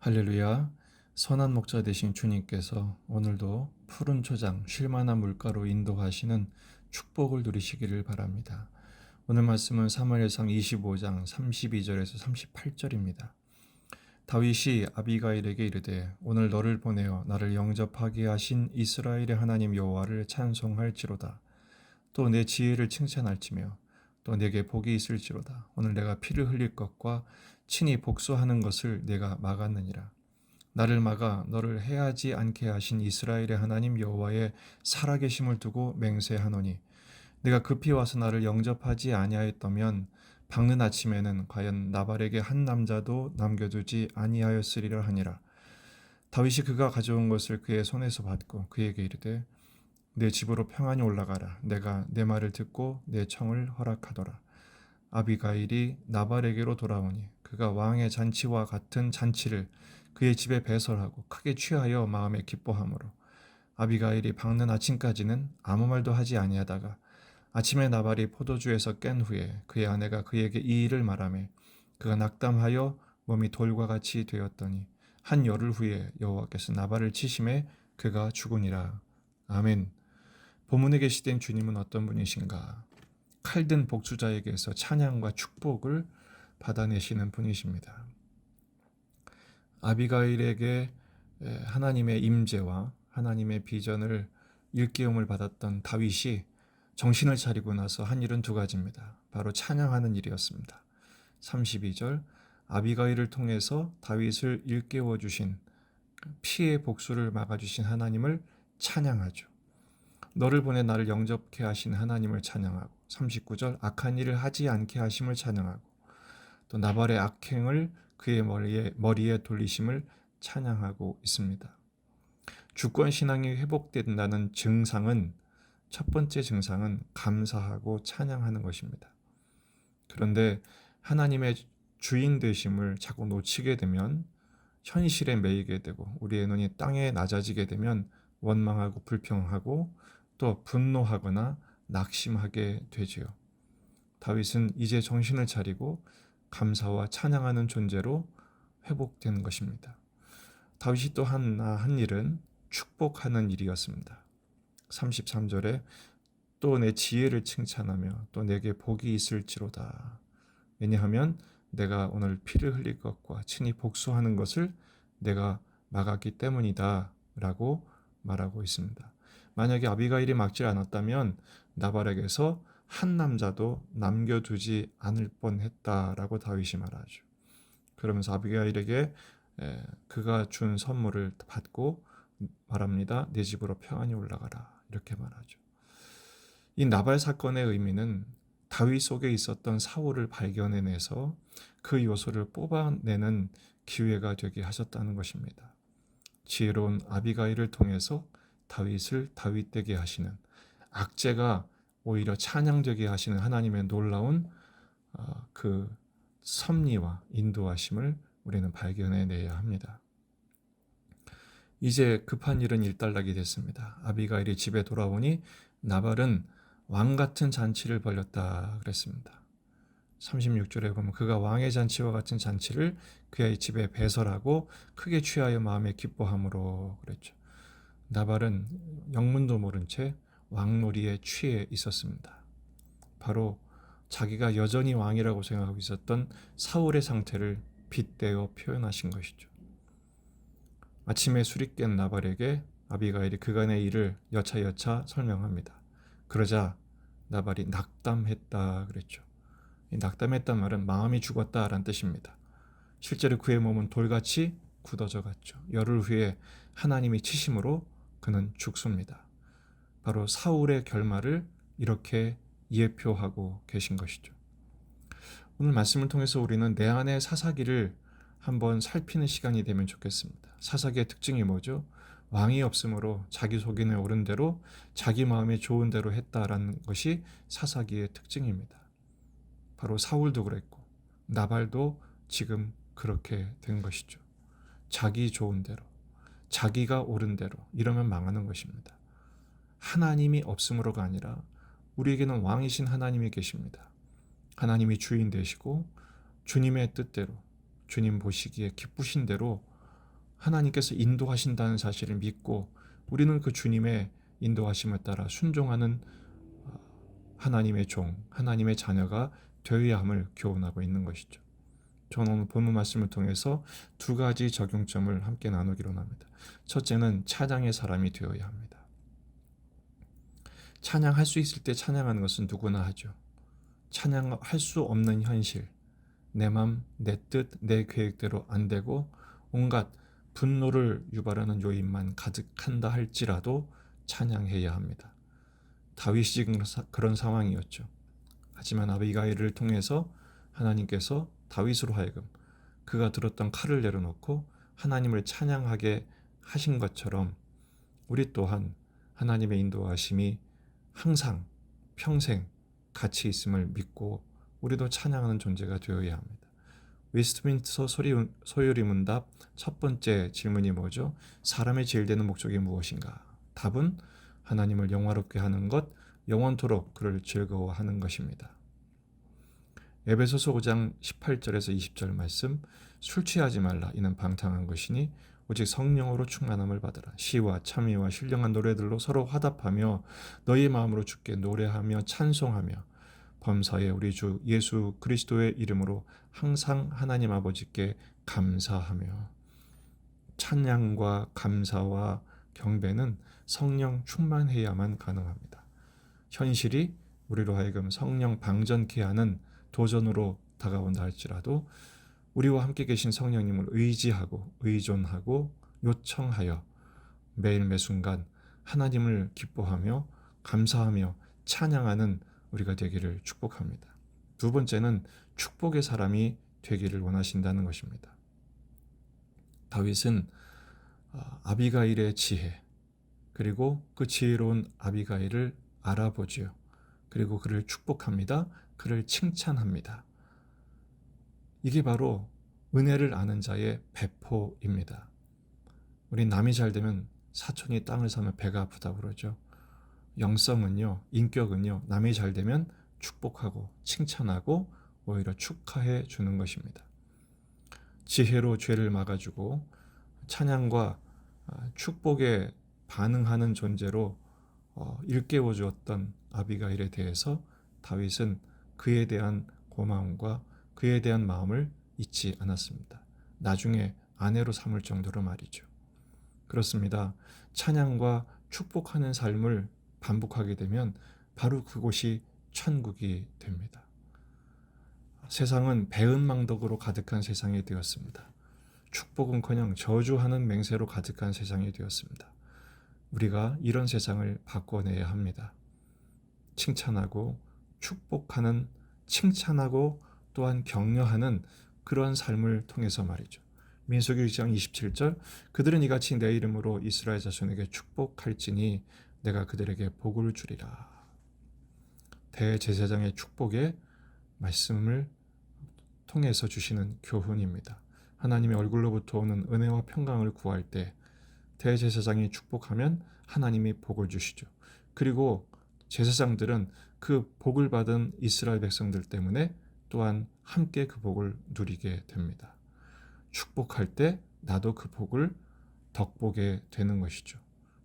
할렐루야. 선한 목자 되신 주님께서 오늘도 푸른 초장 쉴만한 물가로 인도하시는 축복을 누리시기를 바랍니다. 오늘 말씀은 사무엘상 25장 32절에서 38절입니다. 다윗이 아비가일에게 이르되 오늘 너를 보내어 나를 영접하게 하신 이스라엘의 하나님 여호와를 찬송할지로다. 또 내 지혜를 칭찬할지며 또 내게 복이 있을지로다. 오늘 내가 피를 흘릴 것과 친히 복수하는 것을 내가 막았느니라. 나를 막아 너를 해하지 않게 하신 이스라엘의 하나님 여호와의 살아계심을 두고 맹세하노니 내가 급히 와서 나를 영접하지 아니하였다면 밝는 아침에는 과연 나발에게 한 남자도 남겨두지 아니하였으리라 하니라. 다윗이 그가 가져온 것을 그의 손에서 받고 그에게 이르되 내 집으로 평안히 올라가라. 내가 내 말을 듣고 내 청을 허락하더라. 아비가일이 나발에게로 돌아오니 그가 왕의 잔치와 같은 잔치를 그의 집에 배설하고 크게 취하여 마음에 기뻐하므로 아비가일이 밝는 아침까지는 아무 말도 하지 아니하다가 아침에 나발이 포도주에서 깬 후에 그의 아내가 그에게 이 일을 말하매 그가 낙담하여 몸이 돌과 같이 되었더니 한 열흘 후에 여호와께서 나발을 치심에 그가 죽으니라. 아멘. 본문에 계시된 주님은 어떤 분이신가? 칼든 복수자에게서 찬양과 축복을 받아내시는 분이십니다. 아비가일에게 하나님의 임재와 하나님의 비전을 일깨움을 받았던 다윗이 정신을 차리고 나서 한 일은 두 가지입니다. 바로 찬양하는 일이었습니다. 32절 아비가일을 통해서 다윗을 일깨워 주신 피의 복수를 막아주신 하나님을 찬양하죠. 너를 보내 나를 영접케 하신 하나님을 찬양하고 39절 악한 일을 하지 않게 하심을 찬양하고 또 나발의 악행을 그의 머리에 돌리심을 찬양하고 있습니다. 주권 신앙이 회복된다는 증상은 첫 번째 증상은 감사하고 찬양하는 것입니다. 그런데 하나님의 주인 되심을 자꾸 놓치게 되면 현실에 매이게 되고 우리의 눈이 땅에 낮아지게 되면 원망하고 불평하고 또 분노하거나 낙심하게 되지요. 다윗은 이제 정신을 차리고 감사와 찬양하는 존재로 회복된 것입니다. 다윗이 또 한 일은 축복하는 일이었습니다. 33절에 또 내 지혜를 칭찬하며 또 내게 복이 있을지로다. 왜냐하면 내가 오늘 피를 흘릴 것과 친히 복수하는 것을 내가 막았기 때문이다 라고 말하고 있습니다. 만약에 아비가일이 막지 않았다면 나발에게서 한 남자도 남겨두지 않을 뻔했다라고 다윗이 말하죠. 그러면서 아비가일에게 그가 준 선물을 받고 말합니다. 내 집으로 평안히 올라가라 이렇게 말하죠. 이 나발 사건의 의미는 다윗 속에 있었던 사울을 발견해내서 그 요소를 뽑아내는 기회가 되게 하셨다는 것입니다. 지혜로운 아비가일을 통해서 다윗을 다윗되게 하시는, 악재가 오히려 찬양되게 하시는 하나님의 놀라운 그 섭리와 인도하심을 우리는 발견해내야 합니다. 이제 급한 일은 일단락이 됐습니다. 아비가일이 집에 돌아오니 나발은 왕 같은 잔치를 벌였다 그랬습니다. 36절에 보면 그가 왕의 잔치와 같은 잔치를 그의 집에 배설하고 크게 취하여 마음에 기뻐함으로 그랬죠. 나발은 영문도 모른 채 왕놀이에 취해 있었습니다. 바로 자기가 여전히 왕이라고 생각하고 있었던 사울의 상태를 빗대어 표현하신 것이죠. 아침에 술이 깬 나발에게 아비가일이 그간의 일을 여차여차 설명합니다. 그러자 나발이 낙담했다 그랬죠. 이 낙담했단 말은 마음이 죽었다라는 뜻입니다. 실제로 그의 몸은 돌같이 굳어져 갔죠. 열흘 후에 하나님이 치심으로 그는 죽습니다. 바로 사울의 결말을 이렇게 예표하고 계신 것이죠. 오늘 말씀을 통해서 우리는 내 안의 사사기를 한번 살피는 시간이 되면 좋겠습니다. 사사기의 특징이 뭐죠? 왕이 없으므로 자기 속인에 옳은 대로 자기 마음에 좋은 대로 했다라는 것이 사사기의 특징입니다. 바로 사울도 그랬고 나발도 지금 그렇게 된 것이죠. 자기 좋은 대로, 자기가 옳은 대로 이러면 망하는 것입니다. 하나님이 없음으로가 아니라 우리에게는 왕이신 하나님이 계십니다. 하나님이 주인 되시고 주님의 뜻대로, 주님 보시기에 기쁘신 대로 하나님께서 인도하신다는 사실을 믿고 우리는 그 주님의 인도하심을 따라 순종하는 하나님의 종, 하나님의 자녀가 되어야 함을 교훈하고 있는 것이죠. 저는 오늘 본문 말씀을 통해서 두 가지 적용점을 함께 나누기로 합니다. 첫째는 찬양의 사람이 되어야 합니다. 찬양할 수 있을 때 찬양하는 것은 누구나 하죠. 찬양할 수 없는 현실, 내 맘, 내 뜻, 내 계획대로 안 되고 온갖 분노를 유발하는 요인만 가득한다 할지라도 찬양해야 합니다. 다윗이 그런 상황이었죠. 하지만 아비가일을 통해서 하나님께서 다윗으로 하여금 그가 들었던 칼을 내려놓고 하나님을 찬양하게 하신 것처럼 우리 또한 하나님의 인도하심이 항상 평생 같이 있음을 믿고 우리도 찬양하는 존재가 되어야 합니다. 웨스트민스터 소요리 문답 첫 번째 질문이 뭐죠? 사람의 제일 되는 목적이 무엇인가? 답은 하나님을 영화롭게 하는 것, 영원토록 그를 즐거워하는 것입니다. 에베소서 5장 18절에서 20절 말씀, 술 취하지 말라 이는 방탕한 것이니 오직 성령으로 충만함을 받으라. 시와 참의와 신령한 노래들로 서로 화답하며 너희 마음으로 주께 노래하며 찬송하며 범사에 우리 주 예수 그리스도의 이름으로 항상 하나님 아버지께 감사하며. 찬양과 감사와 경배는 성령 충만해야만 가능합니다. 현실이 우리로 하여금 성령 방전케 하는 도전으로 다가온다 할지라도 우리와 함께 계신 성령님을 의지하고 의존하고 요청하여 매일 매순간 하나님을 기뻐하며 감사하며 찬양하는 우리가 되기를 축복합니다. 두 번째는 축복의 사람이 되기를 원하신다는 것입니다. 다윗은 아비가일의 지혜 그리고 그 지혜로운 아비가일을 알아보지요. 그리고 그를 축복합니다. 그를 칭찬합니다. 이게 바로 은혜를 아는 자의 배포입니다. 우리 남이 잘 되면 사촌이 땅을 사면 배가 아프다고 그러죠. 영성은요, 인격은요, 남이 잘 되면 축복하고 칭찬하고 오히려 축하해 주는 것입니다. 지혜로 죄를 막아주고 찬양과 축복에 반응하는 존재로 일깨워 주었던 아비가일에 대해서 다윗은 그에 대한 고마움과 그에 대한 마음을 잊지 않았습니다. 나중에 아내로 삼을 정도로 말이죠. 그렇습니다. 찬양과 축복하는 삶을 반복하게 되면 바로 그곳이 천국이 됩니다. 세상은 배은망덕으로 가득한 세상이 되었습니다. 축복은커녕 저주하는 맹세로 가득한 세상이 되었습니다. 우리가 이런 세상을 바꿔내야 합니다. 칭찬하고 축복하는, 칭찬하고 또한 격려하는 그런 삶을 통해서 말이죠. 민수기 1장 27절 그들은 이같이 내 이름으로 이스라엘 자손에게 축복할지니 내가 그들에게 복을 주리라. 대제사장의 축복의 말씀을 통해서 주시는 교훈입니다. 하나님의 얼굴로부터 오는 은혜와 평강을 구할 때 대제사장이 축복하면 하나님이 복을 주시죠. 그리고 제사장들은 그 복을 받은 이스라엘 백성들 때문에 또한 함께 그 복을 누리게 됩니다. 축복할 때 나도 그 복을 덕보게 되는 것이죠.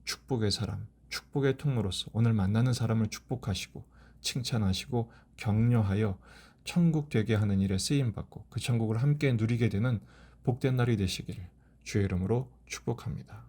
축복의 사람, 축복의 통로로서 오늘 만나는 사람을 축복하시고 칭찬하시고 격려하여 천국 되게 하는 일에 쓰임받고 그 천국을 함께 누리게 되는 복된 날이 되시기를 주의 이름으로 축복합니다.